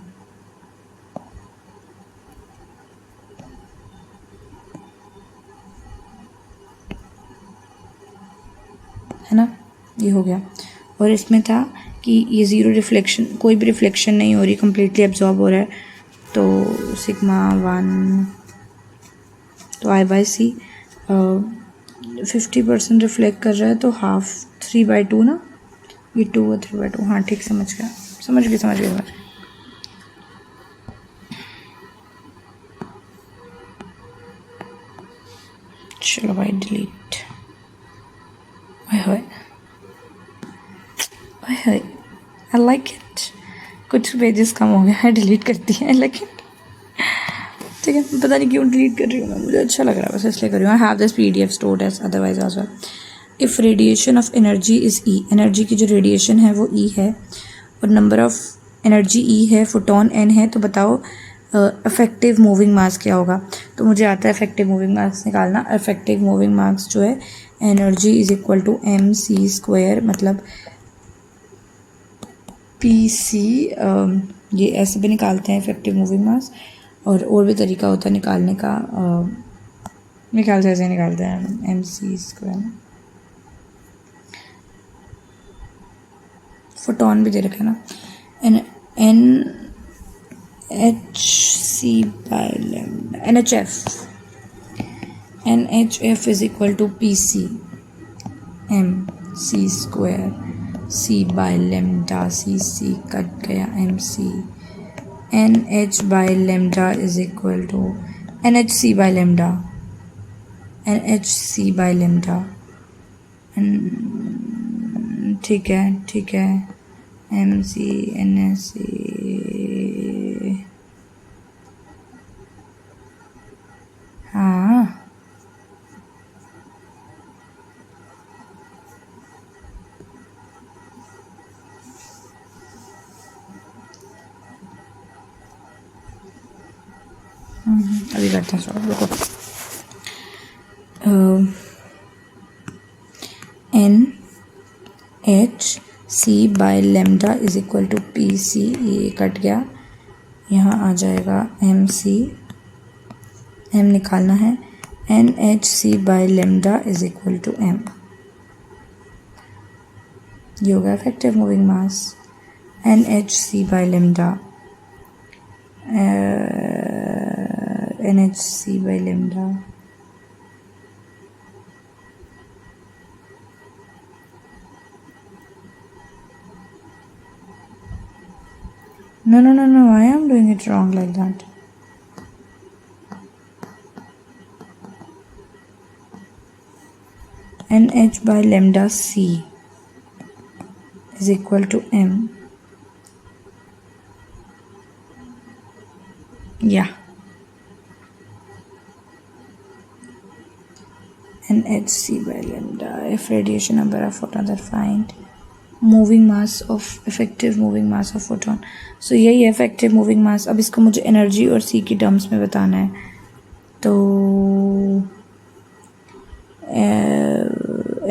Speaker 1: है ना, ये हो गया। और इसमें था कि ये ज़ीरो रिफ्लेक्शन, कोई भी रिफ्लेक्शन नहीं हो रही, कम्प्लीटली एब्जॉर्ब हो रहा है, तो सिग्मा 1 तो I/C 50% रिफ्लेक्ट कर रहा है, तो हाफ 3/2 ना, ये 2 और 3/2, हाँ ठीक, समझ गया। चलो भाई डिलीट, आई लाइक इट। कुछ पेजेस कम हो गया है, डिलीट करती है, लेकिन ठीक है, पता नहीं क्यों डिलीट कर रही हूँ मैं, मुझे अच्छा लग रहा है बस इसलिए कर रही हूँ। I have this PDF stored as otherwise as well. If radiation of energy is E, energy की जो रेडिएशन है वो E है, और नंबर ऑफ एनर्जी E है, फोटोन N है, तो बताओ इफेक्टिव मूविंग मास क्या होगा। तो मुझे आता है इफेक्टिव मूविंग मास निकालना। इफेक्टिव मूविंग मास जो है energy is equal to mc², मतलब PC, ये ऐसे भी निकालते हैं इफेक्टिव मूविंग मास, और भी तरीका होता है निकालने का, निकालते ऐसे निकालते हैं mc²। फोटोन भी दे रखा है ना, NHF is equal to PC mc², C/λ, C cut गया MC, NH/λ is equal to NHC/λ, ठीक है MC NSC, हाँ अभी करते हैं, सॉरी रुको। NHC/λ is equal to PC, ये कट गया, यहाँ आ जाएगा MC, M निकालना है, NHC/λ is equal to M, ये होगा effective moving mass. NHC/λ No, I am doing it wrong like that. NH/λ C is equal to M. Yeah. NHC/λ. If radiation number of photons are found, moving mass of effective moving mass of photon. So यही है effective moving मास. अब इसको मुझे energy और सी की terms में बताना है. तो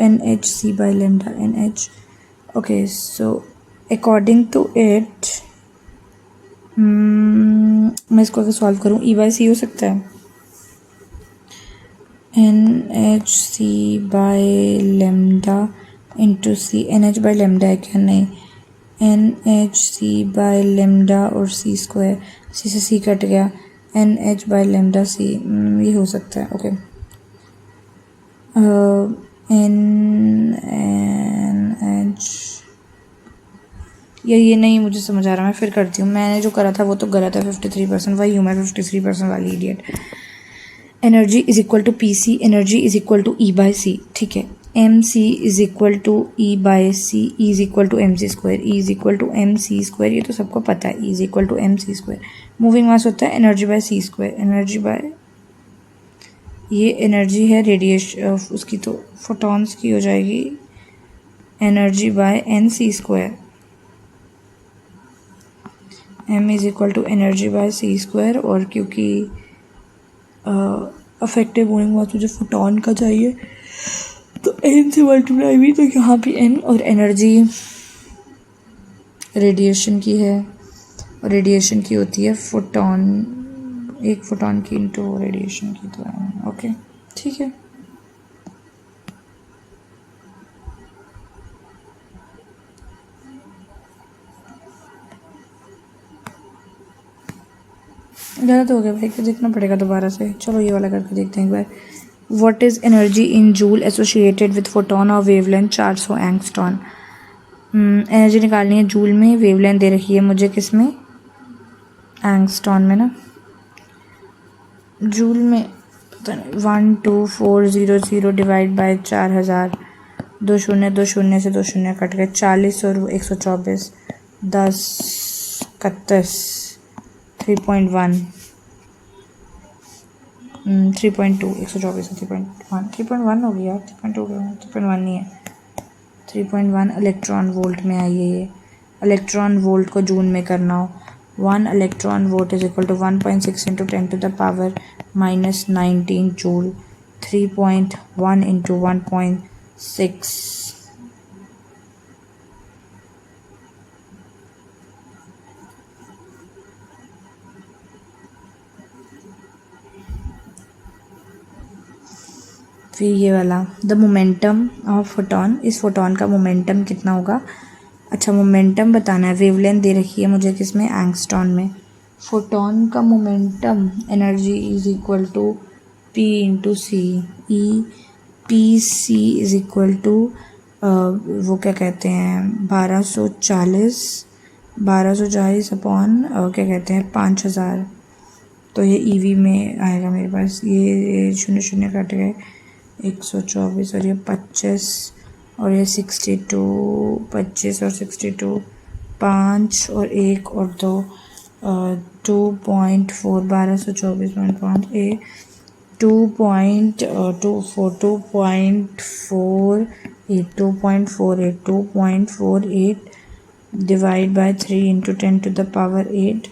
Speaker 1: NhC by lambda NH. Okay, so according to it, मैं इसको अगर सॉल्व करूँ E by C हो सकता है. NhC by lambda into C. NH by lambda है क्या? नहीं. NhC by lambda और C स्क्वायर. C से C कट गया. NH by lambda C. ये हो सकता है. ओके. NH ये नहीं मुझे समझ आ रहा. मैं फिर करती हूँ. मैंने जो करा था वो तो गलत है. 53%. वही हूँ मैं 53% वाली idiot. Energy is equal to PC. Energy is equal to E by C. ठीक है. MC is equal to E by C. E is equal to MC square. E is equal to MC square. ये तो सबको पता है. E is equal to MC square. Moving mass होता है energy by C square. Energy by ये energy है radiation उसकी, तो फोटॉन्स की हो जाएगी energy by NC square. M is equal to energy by C square. और क्योंकि अफेक्टिव मूविंग मास मुझे फोटॉन का चाहिए तो N से मल्टीप्लाई भी, तो यहाँ पे N. और एनर्जी रेडिएशन की है और रेडिएशन की होती है फोटॉन. एक फोटॉन की इंटू रेडिएशन की. तो ओके ठीक है. गलत हो गया भाई. देखना पड़ेगा दोबारा से. चलो ये वाला करके देखते हैं एक बार. What is energy in joule associated with photon और वेवलेंथ 400 एंगस्ट्रॉन. एनर्जी निकालनी है जूल में. वेवलेंथ दे रखी है मुझे किस में? एंगस्ट्रॉन में ना. जूल में पता नहीं. 12400 डिवाइड बाय 4000. 2 शून्य 2 शून्य से 2 शून्य कट गए. 40 और 124. 10 31. 3.1 3.2. 124 से 3.1. 3.1 हो गया. 3.2 3.1 नहीं है. 3.1 इलेक्ट्रॉन वोल्ट में आई है ये. इलेक्ट्रॉन वोल्ट को जूल में करना हो. 1 electron volt is equal to 1.6 into 10 to the power -19 joule. 3.1 into 1.6. फिर ये वाला द मोमेंटम ऑफ फोटॉन. इस फोटॉन का मोमेंटम कितना होगा? अच्छा मोमेंटम बताना है. वेवलेंथ दे रखी है मुझे किसमें? एंगस्ट्रॉन में. फोटॉन का momentum energy is equal to P into C. E PC is equal to वो क्या कहते हैं 1240 अपॉन क्या कहते हैं 5000. तो ये EV में आएगा मेरे पास. ये शून्य शून्य कट गए. 124 और ये 25 और ये 62. 25 और 62. 5 और 1 और 2. 2.4. 1224.5 ए 2.48 divide by 3 into 10 to the power 8.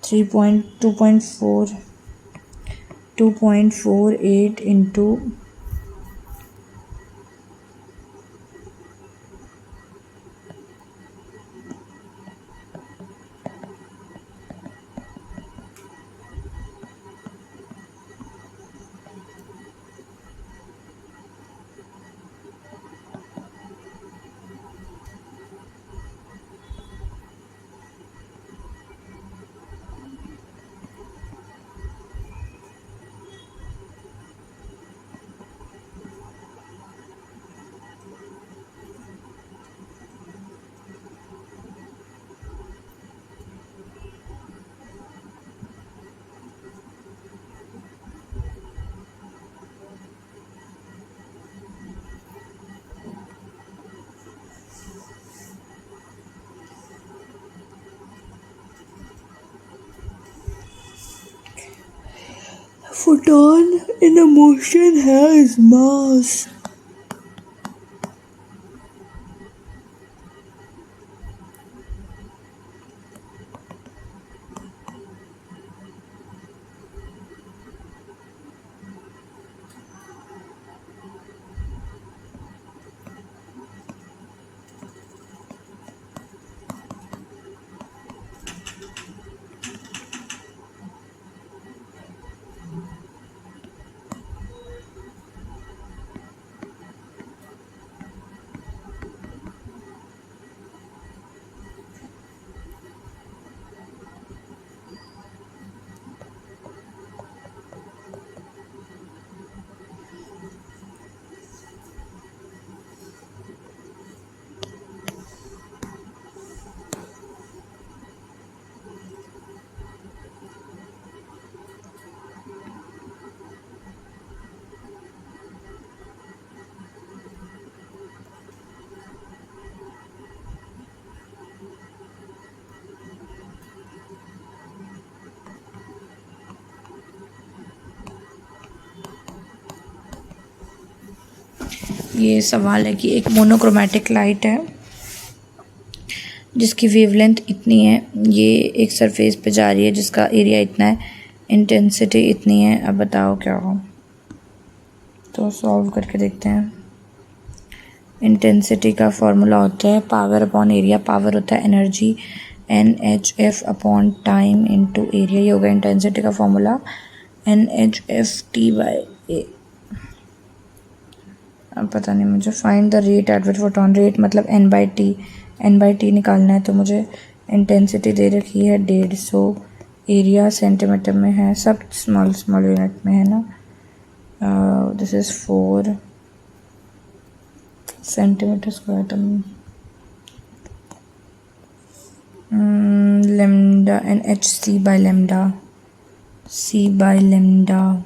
Speaker 1: 2.48 into photon in a motion has mass. ये सवाल है कि एक मोनोक्रोमेटिक लाइट है जिसकी वेवलेंथ इतनी है, ये एक सरफेस पे जा रही है जिसका एरिया इतना है, इंटेंसिटी इतनी है, अब बताओ क्या हो। तो सॉल्व करके देखते हैं। इंटेंसिटी का फॉर्मूला होता है पावर अपॉन एरिया, पावर होता है energy NHF upon time into area, ये होगा इंटेंसिटी का फॉर्मूला NHF/T/A। अब पता नहीं मुझे, find the rate at which photon, rate मतलब n/t निकालना है, तो मुझे इंटेंसिटी दे रखी है 150, एरिया सेंटीमीटर में है, सब स्मॉल स्मॉल यूनिट में है ना। दिस इज़ 4 सेंटीमीटर स्क्वायर, तो lambda NHC/λ, C/λ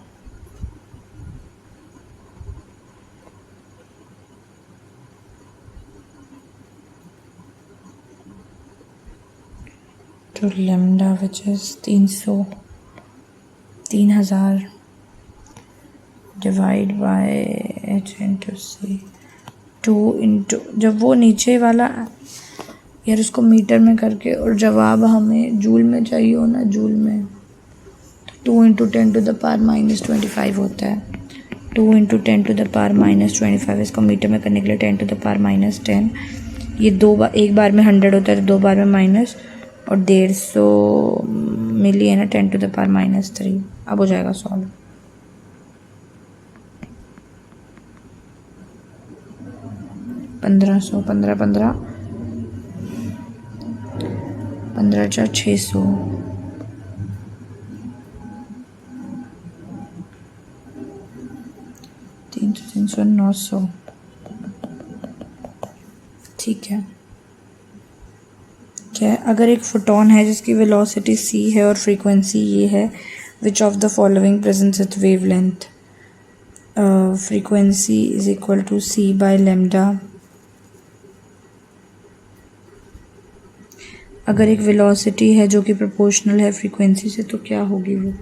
Speaker 1: to lambda which is 3000 divide by h into c, 2 into, जब वो नीचे वाला यार उसको मीटर में करके और जवाब हमें जूल में चाहिए हो ना, जूल में, तो 2 इंटू 10⁻⁻25 होता है। 2 इंटू 10⁻⁻25, इसको मीटर में करने के लिए 10⁻10, ये दो बार, एक बार में 100 होता है तो दो बार में माइनस, और 150 मिली है ना 10⁻3। अब हो जाएगा सॉल्व। पंद्रह 600, 300, 900, ठीक है। क्या अगर एक फोटोन है जिसकी वेलोसिटी c है और फ्रीक्वेंसी ये है, which of the following presents with wavelength, frequency is equal to c/λ। अगर एक वेलोसिटी है जो कि प्रोपोर्शनल है फ्रीक्वेंसी से, तो क्या होगी वो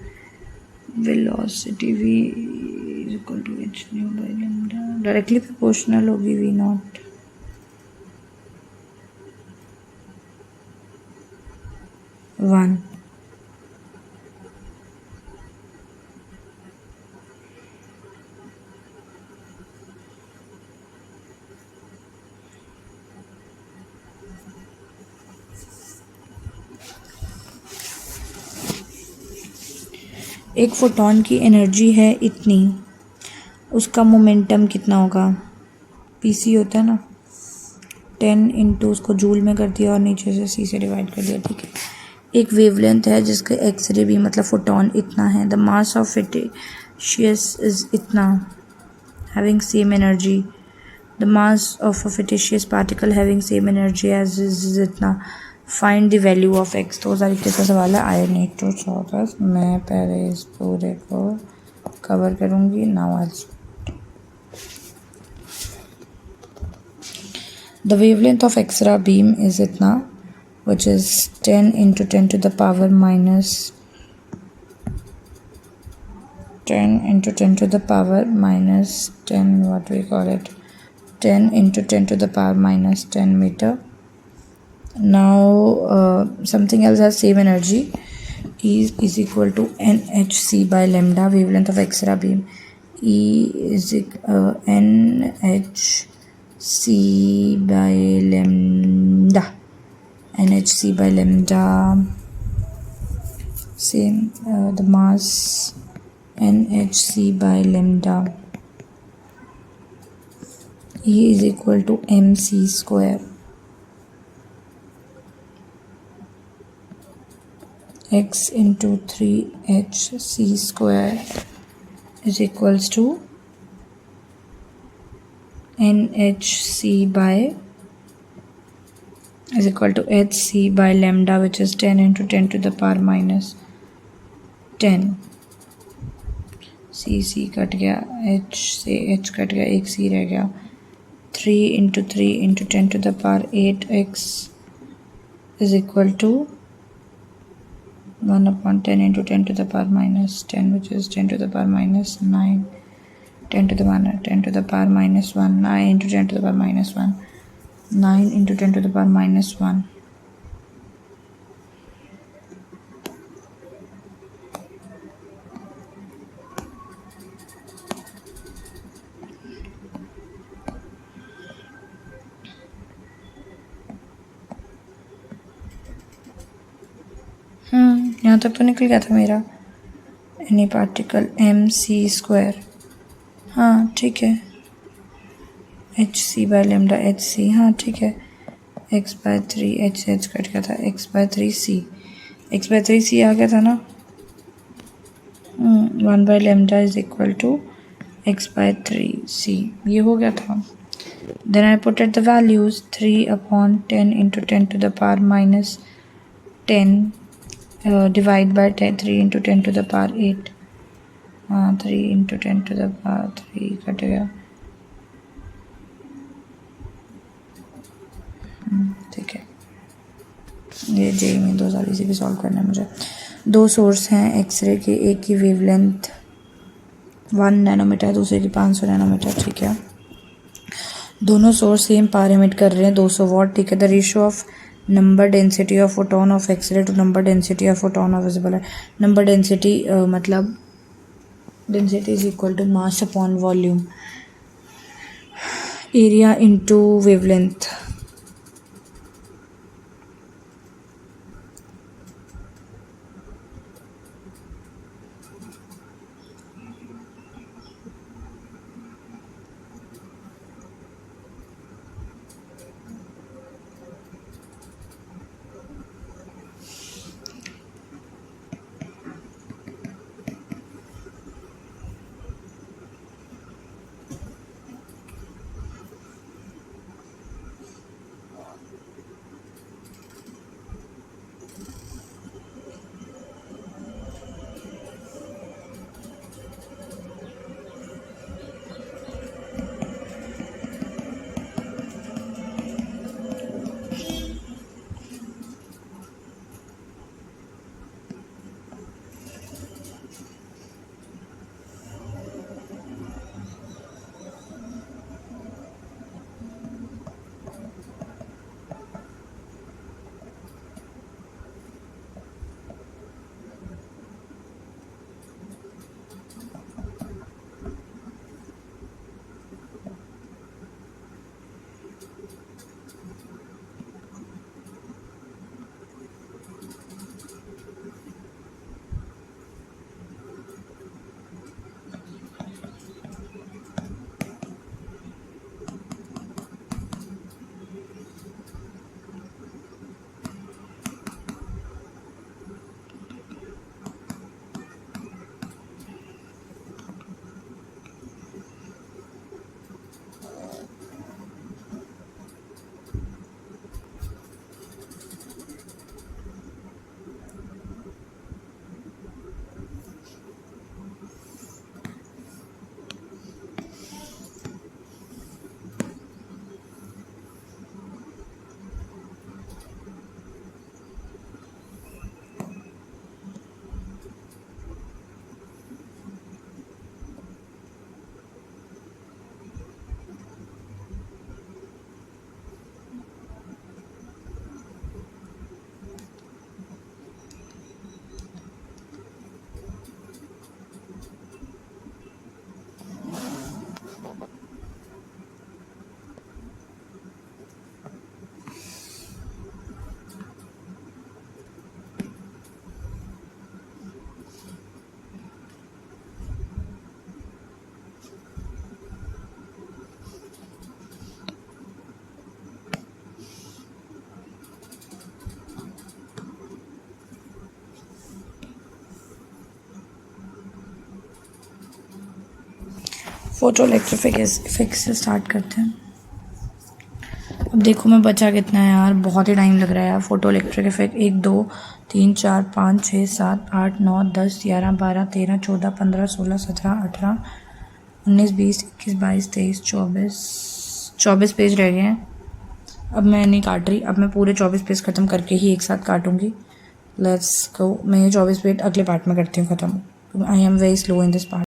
Speaker 1: velocity, v is equal to h/λ, directly proportional होगी v0। वन एक फोटोन की एनर्जी है इतनी, उसका मोमेंटम कितना होगा, pc होता है ना, 10 इंटू उसको जूल में कर दिया और नीचे से c से डिवाइड कर दिया, ठीक है। एक वेवलेंथ है जिसका एक्सरे भी मतलब फोटोन इतना है, the mass of fictitious is इतना, having same energy, the mass of a fictitious particle having same energy as is इतना, find the value of x। 2 तरीके का सवाल है। I need to solve this. मैं पहले इस पूरे को कवर करूँगी। Now I the wavelength of X-ray beam is इतना, which is 10 into 10 to the power minus 10 into 10 to the power minus 10, what we call it, 10 into 10 to the power minus 10 meter. Now something else has same energy, E is equal to NHC/λ, wavelength of X-ray beam, E is NHC/λ, NHC/λ, same, the mass NHC/λ, E is equal to mc square, x into 3hc square is equals to NHC is equal to hc/λ, which is 10 into 10 to the power minus 10. c cut गया, h से h cut गया, एक c रह गया, 3 into 3 into 10 to the power 8x is equal to 1/10 into 10 to the power minus 10, which is 10 to the power minus 9. 10 to the power 10 to the power minus 1, 9 into 10 to the power minus 1, 9 into 10 to the power minus 1. यहाँ तक तो निकल गया था मेरा. Any particle M C square. हाँ ठीक है. H C by lambda H C. हाँ ठीक है. X by 3 H H cut गया था. X by 3 C. X by 3 C आ गया था ना. 1 by lambda is equal to X by 3 C. ये हो गया था. Then I put at the values 3 upon 10 into 10 to the power minus 10 divide by 3 into 10 to the power 8. हाँ 3 into 10 to the power 3 cut गया. ठीक है. ये जे में 2 साल इसी भी सॉल्व करना है मुझे. 2 सोर्स हैं एक्सरे के. एक की वेवलेंथ 1 नैनोमीटर, दूसरे की 500 नैनोमीटर. ठीक है. दोनों सोर्स सेम पावर एमिट कर रहे हैं 200 वॉट. ठीक है. The ratio of number density of photon of X-ray to number density of photon of visible है. नंबर डेंसिटी मतलब density is equal to mass upon volume area into wavelength. Photo electric effect से start करते हैं. अब देखो मैं बचा कितना है यार. बहुत ही टाइम लग रहा है यार. फोटो इलेक्ट्रिक इफेक्ट 1 2 3 4 5 6 7 8 9 10 11 12 13 14 15 16 17 18 19 20 21 22 23 24 पेज रह गए हैं. अब मैं नहीं काट रही. अब मैं पूरे 24 पेज ख़त्म करके ही एक साथ काटूंगी. Let's go. मैं ये 24 पेज अगले पार्ट में करती हूँ ख़त्म. I am very slow in this part.